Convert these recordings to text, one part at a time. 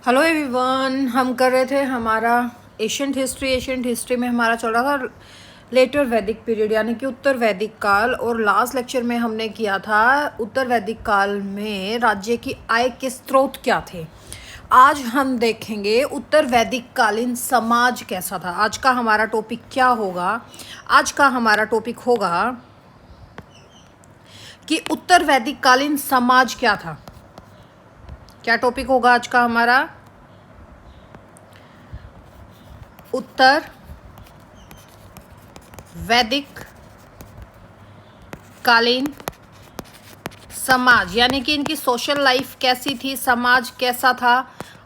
Hello everyone, हम कर रहे थे हमारा एशियंट हिस्ट्री में हमारा चल रहा था लेटर वैदिक पीरियड यानी कि उत्तर वैदिक काल। और लास्ट लेक्चर में हमने किया था उत्तर वैदिक काल में राज्य की आय के स्रोत क्या थे। आज हम देखेंगे उत्तर वैदिक कालीन समाज कैसा था। आज का हमारा टॉपिक क्या होगा? आज का हमारा टॉपिक होगा कि उत्तर वैदिक कालीन समाज क्या था। क्या टॉपिक होगा आज का हमारा? उत्तर वैदिक कालीन समाज यानी कि इनकी सोशल लाइफ कैसी थी, समाज कैसा था।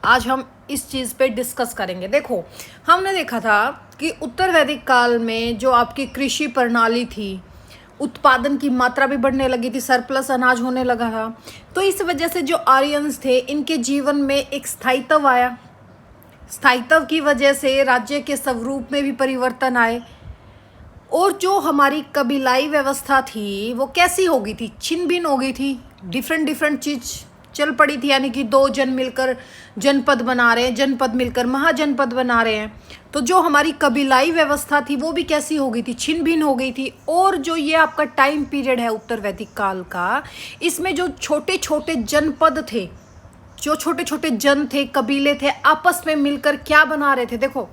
आज हम इस चीज़ पे डिस्कस करेंगे। देखो, हमने देखा था कि उत्तर वैदिक काल में जो आपकी कृषि प्रणाली थी, उत्पादन की मात्रा भी बढ़ने लगी थी, सरप्लस अनाज होने लगा था। तो इस वजह से जो आर्यंस थे इनके जीवन में एक स्थायित्व आया। स्थायित्व की वजह से राज्य के स्वरूप में भी परिवर्तन आए। और जो हमारी कबीलाई व्यवस्था थी वो कैसी हो गई थी? छिन्न भिन्न हो गई थी। डिफरेंट चीज़ चल पड़ी थी, यानी कि दो जन मिलकर जनपद बना रहे हैं, जनपद मिलकर महाजनपद बना रहे हैं। तो जो हमारी कबीलाई व्यवस्था थी वो भी कैसी हो गई थी? छिन्न भिन्न हो गई थी। और जो ये आपका टाइम पीरियड है उत्तर वैदिक काल का, इसमें जो छोटे छोटे जनपद थे, जो छोटे छोटे जन थे, कबीले थे, आपस में मिलकर क्या बना रहे थे? देखो,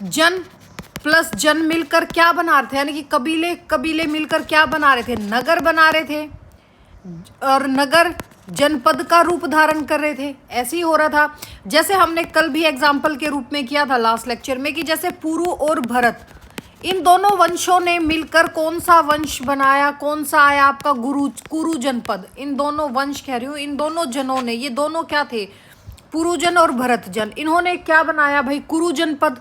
जन प्लस जन मिलकर क्या बना रहे थे, यानी कि कबीले कबीले मिलकर क्या बना रहे थे? नगर बना रहे थे। और नगर जनपद का रूप धारण कर रहे थे। ऐसे ही हो रहा था। जैसे हमने कल भी एग्जाम्पल के रूप में किया था लास्ट लेक्चर में कि जैसे पुरु और भरत, इन दोनों वंशों ने मिलकर कौन सा वंश बनाया? कौन सा आया आपका? कुरु जनपद। इन दोनों वंश कह रही हूँ, इन दोनों जनों ने, ये दोनों क्या थे? पुरुजन और भरत जन। इन्होंने क्या बनाया भाई? कुरु जनपद।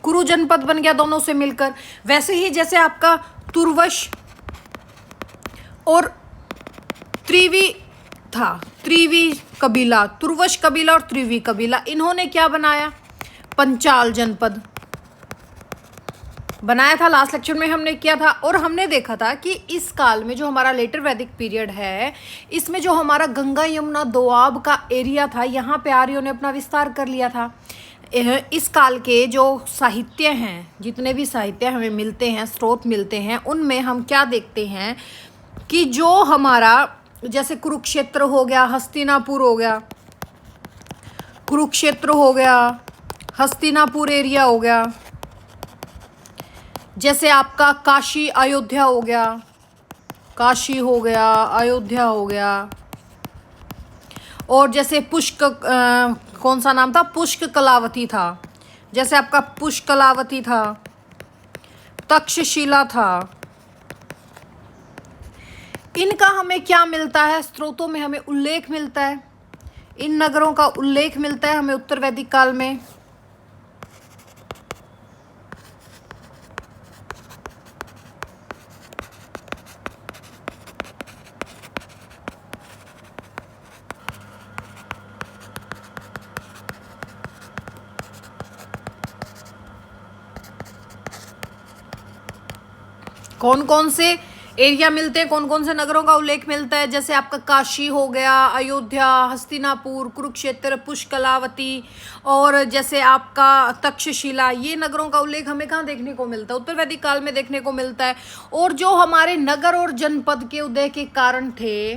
कुरु जनपद बन गया दोनों से मिलकर। वैसे ही जैसे आपका तुर्वश और त्रिवी था, त्रिवी कबीला, तुर्वश कबीला और त्रिवी कबीला, इन्होंने क्या बनाया? पंचाल जनपद बनाया था। लास्ट लेक्चर में हमने किया था। और हमने देखा था कि इस काल में जो हमारा लेटर वैदिक पीरियड है, इसमें जो हमारा गंगा यमुना दोआब का एरिया था, यहाँ पे आर्यों ने अपना विस्तार कर लिया था। इस काल के जो साहित्य हैं, जितने भी साहित्य हमें मिलते हैं, स्रोत मिलते हैं, उनमें हम क्या देखते हैं कि जो हमारा जैसे कुरुक्षेत्र हो गया, हस्तिनापुर हो गया, कुरुक्षेत्र हो गया, हस्तिनापुर एरिया हो गया, जैसे आपका काशी अयोध्या हो गया, काशी हो गया, अयोध्या हो गया। और जैसे पुष्क कौन सा नाम था? पुष्क कलावती था। जैसे आपका पुष्कलावती था, तक्षशिला था। इनका हमें क्या मिलता है? स्रोतों में हमें उल्लेख मिलता है, इन नगरों का उल्लेख मिलता है हमें उत्तर वैदिक काल में। कौन कौन से एरिया मिलते हैं, कौन कौन से नगरों का उल्लेख मिलता है? जैसे आपका काशी हो गया, अयोध्या, हस्तिनापुर, कुरुक्षेत्र, पुष्कलावती, और जैसे आपका तक्षशिला, ये नगरों का उल्लेख हमें कहाँ देखने को मिलता है? उत्तर वैदिक काल में देखने को मिलता है। और जो हमारे नगर और जनपद के उदय के कारण थे,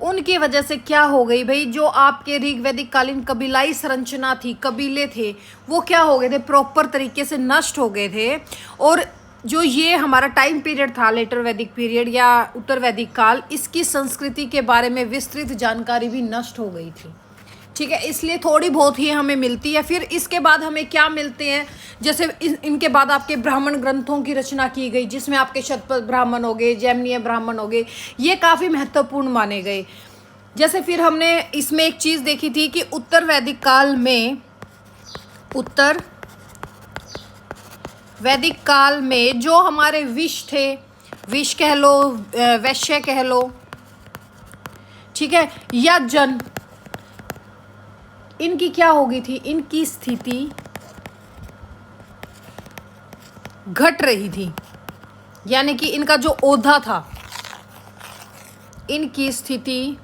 उनकी वजह से क्या हो गई भाई? जो आपके ऋग्वैदिक कालीन कबीलाई संरचना थी, कबीले थे, वो क्या हो गए थे? प्रॉपर तरीके से नष्ट हो गए थे। और जो ये हमारा टाइम पीरियड था, लेटर वैदिक पीरियड या उत्तर वैदिक काल, इसकी संस्कृति के बारे में विस्तृत जानकारी भी नष्ट हो गई थी। ठीक है, इसलिए थोड़ी बहुत ही हमें मिलती है। फिर इसके बाद हमें क्या मिलते हैं? जैसे इनके बाद आपके ब्राह्मण ग्रंथों की रचना की गई, जिसमें आपके शतपथ ब्राह्मण हो गए, जैमिनीय ब्राह्मण हो गए, ये काफ़ी महत्वपूर्ण माने गए। जैसे फिर हमने इसमें एक चीज़ देखी थी कि उत्तर वैदिक काल में, उत्तर वैदिक काल में जो हमारे विष थे, विष कह लो, वैश्य कह लो, ठीक है, या जन, इनकी क्या हो गई थी? इनकी स्थिति घट रही थी। यानी कि इनका जो ओधा था, इनकी स्थिति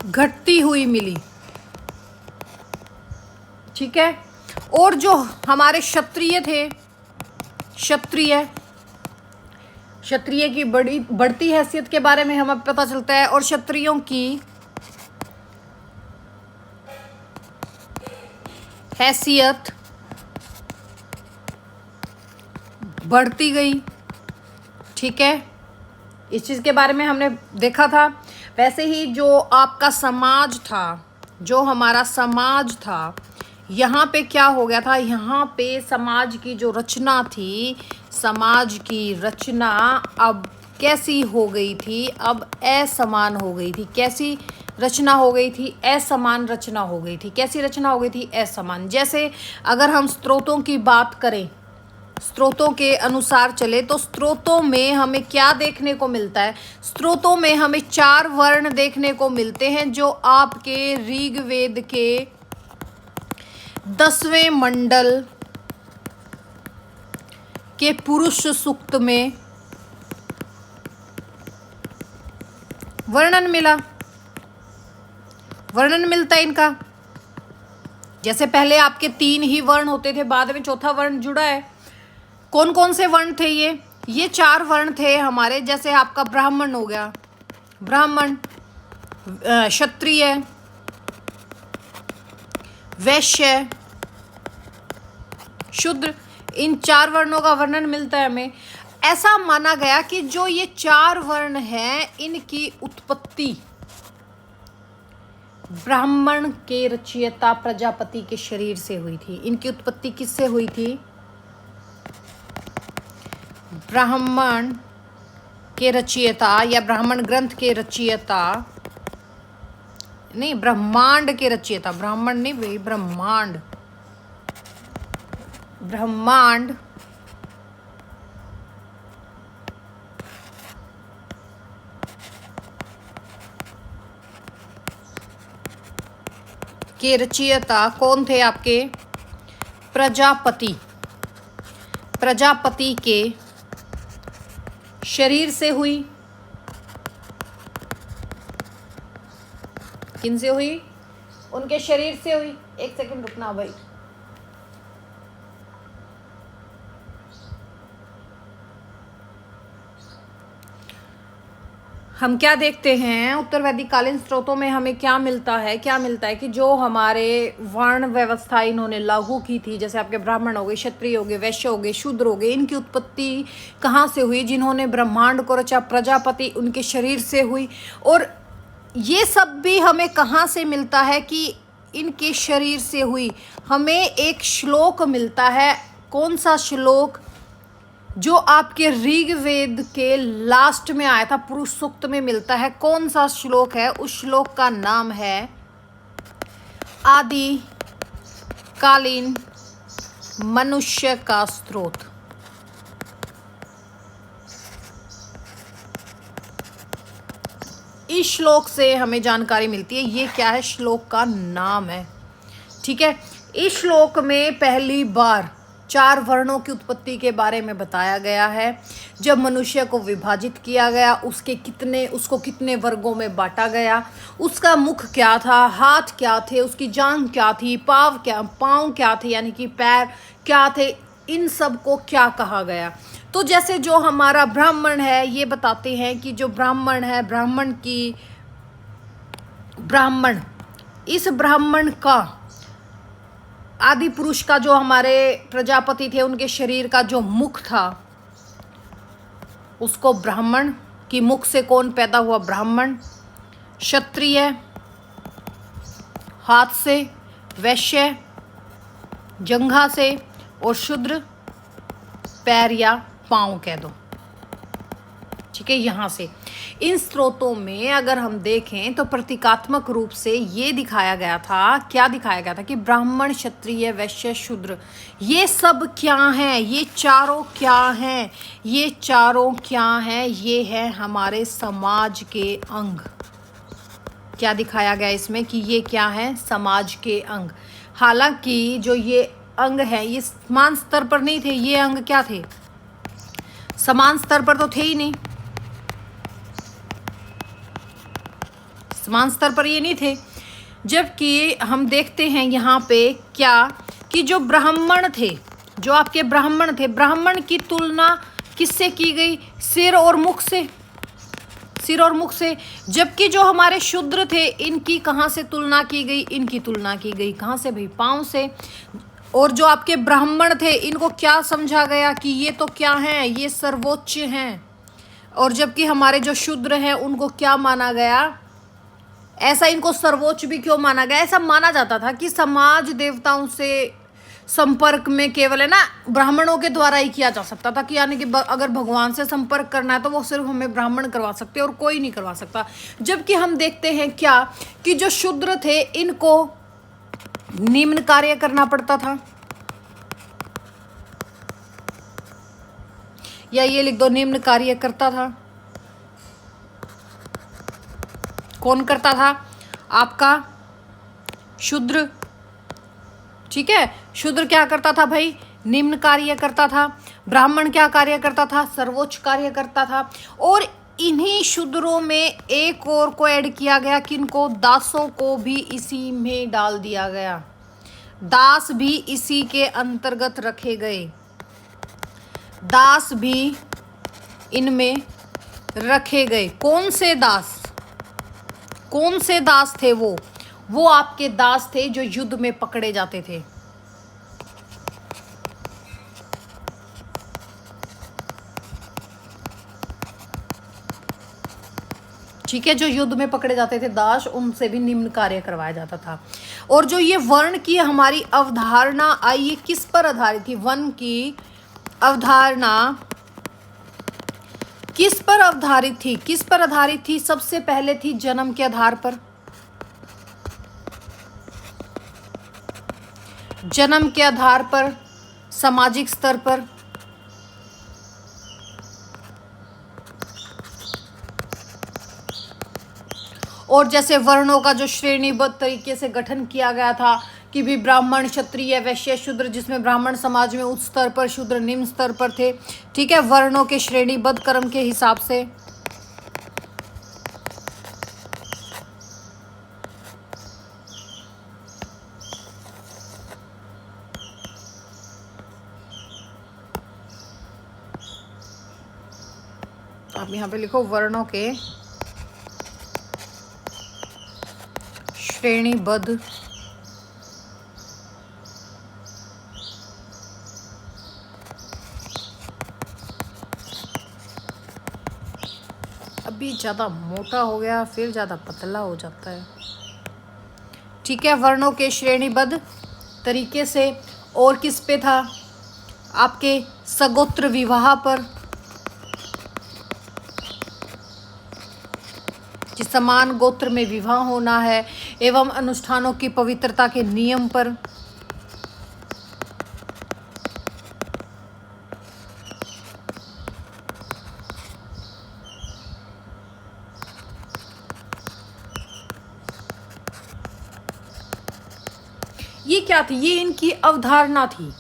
घटती हुई मिली, ठीक है। और जो हमारे क्षत्रिय थे, क्षत्रिय की बढ़ती हैसियत के बारे में हमें पता चलता है, और क्षत्रियों की हैसियत बढ़ती गई, ठीक है। इस चीज़ के बारे में हमने देखा था। वैसे ही जो आपका समाज था, जो हमारा समाज था, यहाँ पे क्या हो गया था, यहाँ पे समाज की जो रचना थी, समाज की रचना अब कैसी हो गई थी, अब असमान हो गई थी। कैसी रचना हो गई थी? असमान रचना हो गई थी। कैसी रचना हो गई थी? असमान। जैसे अगर हम स्रोतों की बात करें, स्रोतों के अनुसार चले, तो स्रोतों में हमें क्या देखने को मिलता है? स्रोतों में हमें 4 वर्ण देखने को मिलते हैं, जो आपके ऋग्वेद के 10वें मंडल के पुरुष सूक्त में वर्णन मिलता है इनका। जैसे पहले आपके 3 ही वर्ण होते थे, बाद में चौथा वर्ण जुड़ा है। कौन कौन से वर्ण थे ये 4 वर्ण थे हमारे। जैसे आपका ब्राह्मण हो गया, ब्राह्मण, क्षत्रिय, वैश्य, शूद्र, इन 4 वर्णों का वर्णन मिलता है हमें। ऐसा माना गया कि जो ये 4 वर्ण हैं, इनकी उत्पत्ति ब्राह्मण के रचयिता प्रजापति के शरीर से हुई थी। इनकी उत्पत्ति किससे हुई थी? ब्राह्मण के रचयिता, या ब्राह्मण ग्रंथ के रचयिता नहीं, ब्रह्मांड के रचयिता, ब्राह्मण नहीं भाई, ब्रह्मांड के रचयिता कौन थे आपके? प्रजापति के शरीर से हुई। किन से हुई? उनके शरीर से हुई। एक सेकंड रुकना भाई। हम क्या देखते हैं उत्तर वैदिक कालीन स्रोतों में, हमें क्या मिलता है कि जो हमारे वर्ण व्यवस्था इन्होंने लागू की थी, जैसे आपके ब्राह्मण हो गए, क्षत्रिय हो गए, वैश्य हो गए, शूद्र हो गए, इनकी उत्पत्ति कहाँ से हुई? जिन्होंने ब्रह्मांड को रचा, प्रजापति, उनके शरीर से हुई। और ये सब भी हमें कहाँ से मिलता है कि इनके शरीर से हुई? हमें एक श्लोक मिलता है। कौन सा श्लोक? जो आपके ऋग्वेद के लास्ट में आया था, पुरुष सूक्त में मिलता है। कौन सा श्लोक है? उस श्लोक का नाम है आदि कालीन मनुष्य का स्रोत। इस श्लोक से हमें जानकारी मिलती है। ये क्या है? श्लोक का नाम है, ठीक है। इस श्लोक में पहली बार 4 वर्णों की उत्पत्ति के बारे में बताया गया है। जब मनुष्य को विभाजित किया गया, उसको कितने वर्गों में बांटा गया, उसका मुख क्या था, हाथ क्या थे, उसकी जांघ क्या थी, पाँव क्या थे, यानी कि पैर क्या थे, इन सब को क्या कहा गया। तो जैसे जो हमारा ब्राह्मण है, ये बताते हैं कि जो ब्राह्मण है, इस ब्राह्मण का आदि पुरुष का, जो हमारे प्रजापति थे, उनके शरीर का जो मुख था, उसको ब्राह्मण की मुख से कौन पैदा हुआ? ब्राह्मण। क्षत्रिय हाथ से, वैश्य जंघा से, और शूद्र पैर या पाँव कह दो, ठीक है। यहाँ से इन स्रोतों में अगर हम देखें तो प्रतीकात्मक रूप से ये दिखाया गया था। क्या दिखाया गया था? कि ब्राह्मण, क्षत्रिय, वैश्य, शूद्र, ये सब क्या हैं? ये चारों क्या हैं? ये है हमारे समाज के अंग। क्या दिखाया गया इसमें? कि ये क्या है? समाज के अंग। हालांकि जो ये अंग है, ये समान स्तर पर नहीं थे। ये अंग क्या थे? समान स्तर पर तो थे ही नहीं। समान स्तर पर ये नहीं थे। जबकि हम देखते हैं यहाँ पे क्या कि जो ब्राह्मण थे, जो आपके ब्राह्मण थे, ब्राह्मण की तुलना किससे की गई? सिर और मुख से, सिर और मुख से। जबकि जो हमारे शूद्र थे इनकी कहाँ से तुलना की गई? इनकी तुलना की गई कहाँ से भाई? पाँव से। और जो आपके ब्राह्मण थे इनको क्या समझा गया कि ये तो क्या है, ये सर्वोच्च हैं। और जबकि हमारे जो शूद्र हैं उनको क्या माना गया? ऐसा इनको सर्वोच्च भी क्यों माना गया? ऐसा माना जाता था कि समाज देवताओं से संपर्क में केवल है ना ब्राह्मणों के द्वारा ही किया जा सकता था, कि यानी कि अगर भगवान से संपर्क करना है तो वो सिर्फ हमें ब्राह्मण करवा सकते हैं और कोई नहीं करवा सकता। जबकि हम देखते हैं क्या कि जो शूद्र थे इनको निम्न कार्य करना पड़ता था, या ये लिख दो, निम्न कार्य करता था। कौन करता था? आपका शूद्र। ठीक है, शूद्र क्या करता था भाई? निम्न कार्य करता था। ब्राह्मण क्या कार्य करता था? सर्वोच्च कार्य करता था। और इन्हीं शूद्रों में एक और को ऐड किया गया, किनको? दासों को भी इसी में डाल दिया गया। दास भी इसी के अंतर्गत रखे गए, दास भी इनमें रखे गए। कौन से दास? कौन से दास थे वो आपके दास थे जो युद्ध में पकड़े जाते थे। ठीक है, जो युद्ध में पकड़े जाते थे दास, उनसे भी निम्न कार्य करवाया जाता था। और जो ये वर्ण की हमारी अवधारणा आई, ये किस पर आधारित थी? वर्ण की अवधारणा किस पर आधारित थी? किस पर आधारित थी? सबसे पहले थी जन्म के आधार पर, जन्म के आधार पर, सामाजिक स्तर पर। और जैसे वर्णों का जो श्रेणीबद्ध तरीके से गठन किया गया था कि भी ब्राह्मण, क्षत्रिय, वैश्य, शूद्र, जिसमें ब्राह्मण समाज में उच्च स्तर पर, शूद्र निम्न स्तर पर थे। ठीक है, वर्णों के श्रेणीबद्ध क्रम के हिसाब से। आप यहाँ पे लिखो वर्णों के श्रेणीबद्ध अभी ज़्यादा मोटा हो गया फिर ज़्यादा पतला हो जाता है। ठीक है, वर्णों के श्रेणीबद्ध तरीके से। और किस पे था? आपके सगोत्र विवाह पर, कि समान गोत्र में विवाह होना है, एवं अनुष्ठानों की पवित्रता के नियम पर। ये क्या थी? ये इनकी अवधारणा थी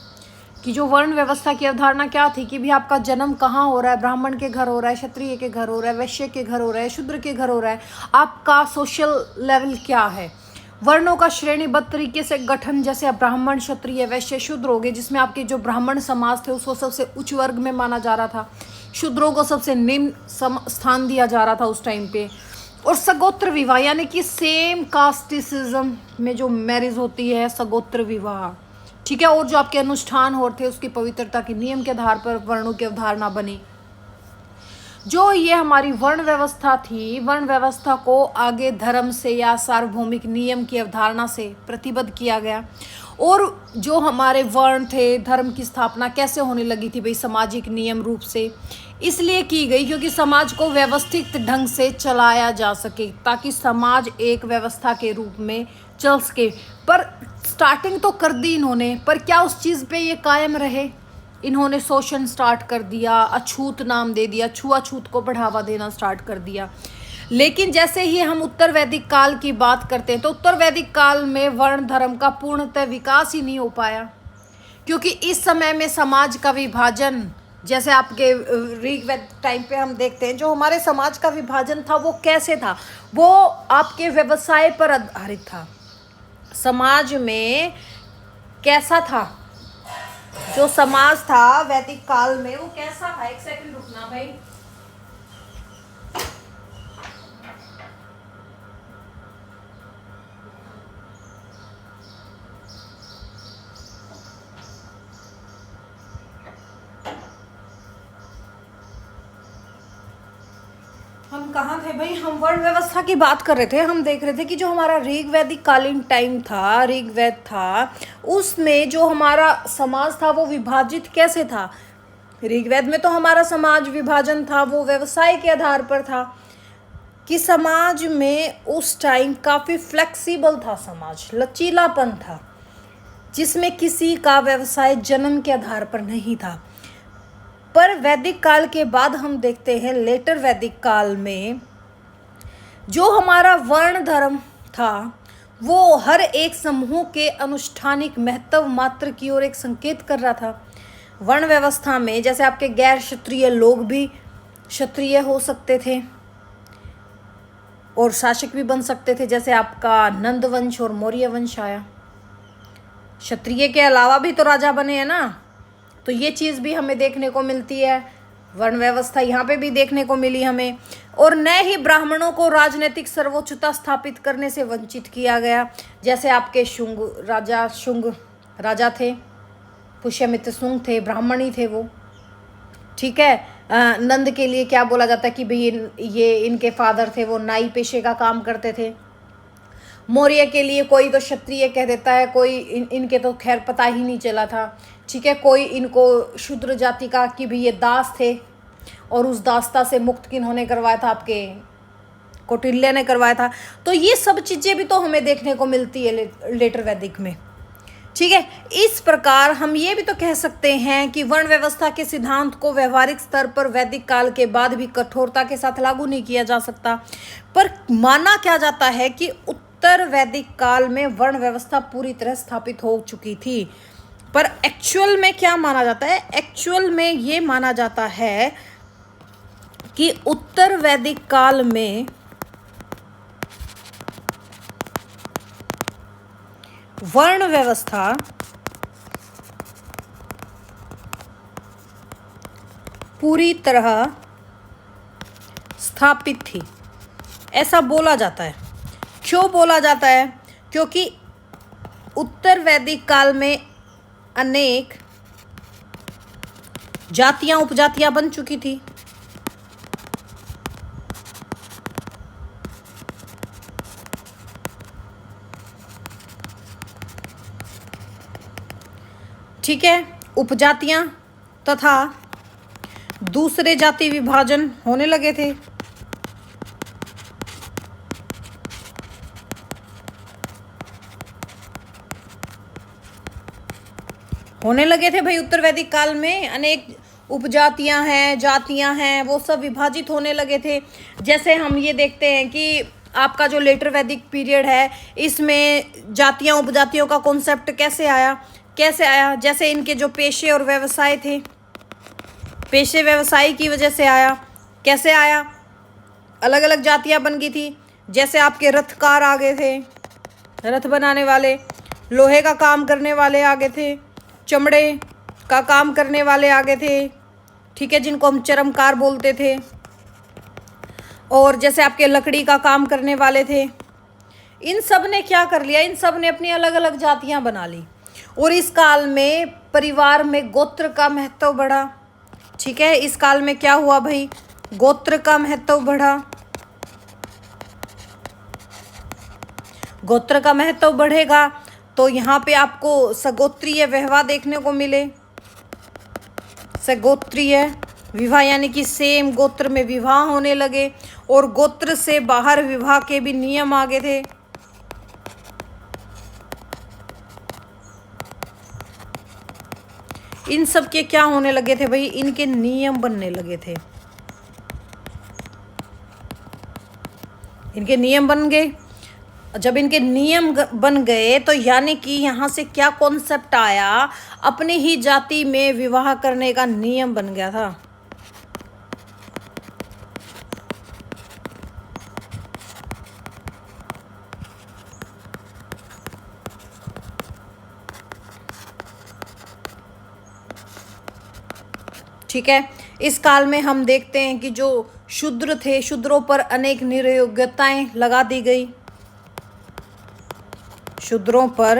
कि जो वर्ण व्यवस्था की अवधारणा क्या थी कि भी आपका जन्म कहाँ हो रहा है? ब्राह्मण के घर हो रहा है, क्षत्रिय के घर हो रहा है, वैश्य के घर हो रहा है, शूद्र के घर हो रहा है। आपका सोशल लेवल क्या है? वर्णों का श्रेणीबद्ध तरीके से गठन, जैसे आप ब्राह्मण, क्षत्रिय, वैश्य, शूद्र हो गए, जिसमें आपके जो ब्राह्मण समाज थे उसको सबसे उच्च वर्ग में माना जा रहा था, शूद्रों को सबसे निम्न स्थान दिया जा रहा था उस टाइम पे। और सगोत्र विवाह यानी कि सेम कास्टिसिज्म में जो मैरिज होती है, सगोत्र विवाह। ठीक है, और जो आपके अनुष्ठान होते उसकी पवित्रता के नियम के आधार पर वर्णों की अवधारणा बनी। जो ये हमारी वर्ण व्यवस्था थी, वर्ण व्यवस्था को आगे धर्म से या सार्वभौमिक नियम की अवधारणा से प्रतिबद्ध किया गया। और जो हमारे वर्ण थे, धर्म की स्थापना कैसे होने लगी थी भाई? सामाजिक नियम रूप से इसलिए की गई क्योंकि समाज को व्यवस्थित ढंग से चलाया जा सके, ताकि समाज एक व्यवस्था के रूप में चल सके। पर स्टार्टिंग तो कर दी इन्होंने, पर क्या उस चीज़ पे ये कायम रहे? इन्होंने शोषण स्टार्ट कर दिया, अछूत नाम दे दिया, छुआछूत को बढ़ावा देना स्टार्ट कर दिया। लेकिन जैसे ही हम उत्तर वैदिक काल की बात करते हैं तो उत्तर वैदिक काल में वर्ण धर्म का पूर्णतः विकास ही नहीं हो पाया, क्योंकि इस समय में समाज का विभाजन जैसे आपके ऋग्वेद टाइम पे हम देखते हैं जो हमारे समाज का विभाजन था वो कैसे था, वो आपके व्यवसाय पर आधारित था। समाज में कैसा था, जो समाज था वैदिक काल में वो कैसा था। एक सेकंड रुकना भाई। हम कहाँ थे भाई, हम वर्ण व्यवस्था की बात कर रहे थे। हम देख रहे थे कि जो हमारा ऋग्वैदिक कालीन टाइम था, ऋग्वेद था, उसमें जो हमारा समाज था वो विभाजित कैसे था। ऋग्वेद में तो हमारा समाज विभाजन था वो व्यवसाय के आधार पर था, कि समाज में उस टाइम काफ़ी फ्लेक्सिबल था, समाज लचीलापन था, जिसमें किसी का व्यवसाय जन्म के आधार पर नहीं था। पर वैदिक काल के बाद हम देखते हैं लेटर वैदिक काल में जो हमारा वर्ण धर्म था वो हर एक समूह के अनुष्ठानिक महत्व मात्र की ओर एक संकेत कर रहा था। वर्ण व्यवस्था में जैसे आपके गैर क्षत्रिय लोग भी क्षत्रिय हो सकते थे और शासक भी बन सकते थे, जैसे आपका नंद वंश और मौर्य वंश आया। क्षत्रिय के अलावा भी तो राजा बने हैं ना, तो ये चीज़ भी हमें देखने को मिलती है। वर्ण व्यवस्था यहाँ पे भी देखने को मिली हमें। और न ही ब्राह्मणों को राजनीतिक सर्वोच्चता स्थापित करने से वंचित किया गया, जैसे आपके शुंग राजा थे, पुष्यमित्र शुंग थे, ब्राह्मण ही थे वो, ठीक है। नंद के लिए क्या बोला जाता है कि भाई ये इनके फादर थे, वो नाई पेशे का काम करते थे। मौर्य के लिए कोई तो क्षत्रिय कह देता है, कोई इनके तो खैर पता ही नहीं चला था, ठीक है। कोई इनको शूद्र जाति का कि भाई ये दास थे और उस दासता से मुक्त किन्होंने करवाया था, आपके कौटिल्य ने करवाया था। तो ये सब चीज़ें भी तो हमें देखने को मिलती है लेटर वैदिक में, ठीक है। इस प्रकार हम ये भी तो कह सकते हैं कि वर्ण व्यवस्था के सिद्धांत को व्यवहारिक स्तर पर वैदिक काल के बाद भी कठोरता के साथ लागू नहीं किया जा सकता, पर माना क्या जाता है कि उत्तर वैदिक काल में वर्ण व्यवस्था पूरी तरह स्थापित हो चुकी थी। पर एक्चुअल में क्या माना जाता है, एक्चुअल में ये माना जाता है कि उत्तर वैदिक काल में वर्ण व्यवस्था पूरी तरह स्थापित थी, ऐसा बोला जाता है। क्यों बोला जाता है? क्योंकि उत्तर वैदिक काल में अनेक जातियां उपजातियां बन चुकी थी, ठीक है। उपजातियां तथा दूसरे जाति विभाजन होने लगे थे। भाई उत्तर वैदिक काल में अनेक उपजातियां हैं, जातियां हैं, वो सब विभाजित होने लगे थे। जैसे हम ये देखते हैं कि आपका जो लेटर वैदिक पीरियड है इसमें जातियां उपजातियों का कॉन्सेप्ट कैसे आया, जैसे इनके जो पेशे और व्यवसाय थे, पेशे व्यवसाय की वजह से आया। कैसे आया? अलग अलग जातियां बन गई थी। जैसे आपके रथकार आ गए थे, रथ बनाने वाले, लोहे का काम करने वाले आ गए थे, चमड़े का काम करने वाले आ गए थे, ठीक है, जिनको हम चर्मकार बोलते थे। और जैसे आपके लकड़ी का काम करने वाले थे। इन सब ने क्या कर लिया, इन सब ने अपनी अलग अलग जातियां बना ली। और इस काल में परिवार में गोत्र का महत्व बढ़ा, ठीक है। इस काल में क्या हुआ भाई, गोत्र का महत्व बढ़ा। गोत्र का महत्व बढ़ेगा तो यहाँ पे आपको सगोत्रीय विवाह देखने को मिले। सगोत्रीय विवाह यानी कि सेम गोत्र में विवाह होने लगे, और गोत्र से बाहर विवाह के भी नियम आ गए थे। इन सब के क्या होने लगे थे भाई, इनके नियम बनने लगे थे, इनके नियम बन गए। जब इनके नियम बन गए तो यानी कि यहाँ से क्या कॉन्सेप्ट आया, अपनी ही जाति में विवाह करने का नियम बन गया था। ठीक है। इस काल में हम देखते हैं कि जो शूद्र थे, शूद्रों पर अनेक निर्योग्यताएं लगा दी गई। शूद्रों पर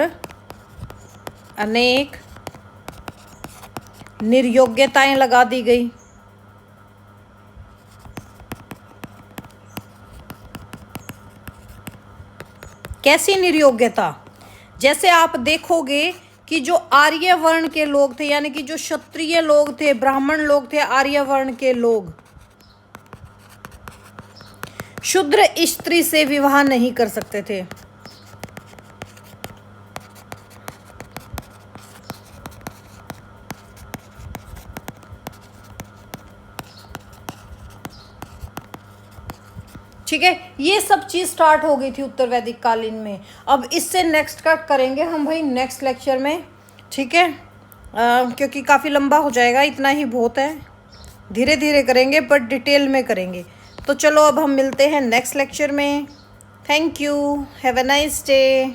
अनेक निर्योग्यताएं लगा दी गई। कैसी निर्योग्यता? जैसे आप देखोगे कि जो आर्य वर्ण के लोग थे, यानी कि जो क्षत्रिय लोग थे, ब्राह्मण लोग थे, आर्य वर्ण के लोग शूद्र स्त्री से विवाह नहीं कर सकते थे। ठीक है, ये सब चीज स्टार्ट हो गई थी उत्तर वैदिक कालीन में। अब इससे नेक्स्ट का करेंगे हम भाई नेक्स्ट लेक्चर में। ठीक है, क्योंकि काफ़ी लंबा हो जाएगा, इतना ही बहुत है। धीरे धीरे करेंगे पर डिटेल में करेंगे। तो चलो अब हम मिलते हैं नेक्स्ट लेक्चर में। Thank you, have a nice day.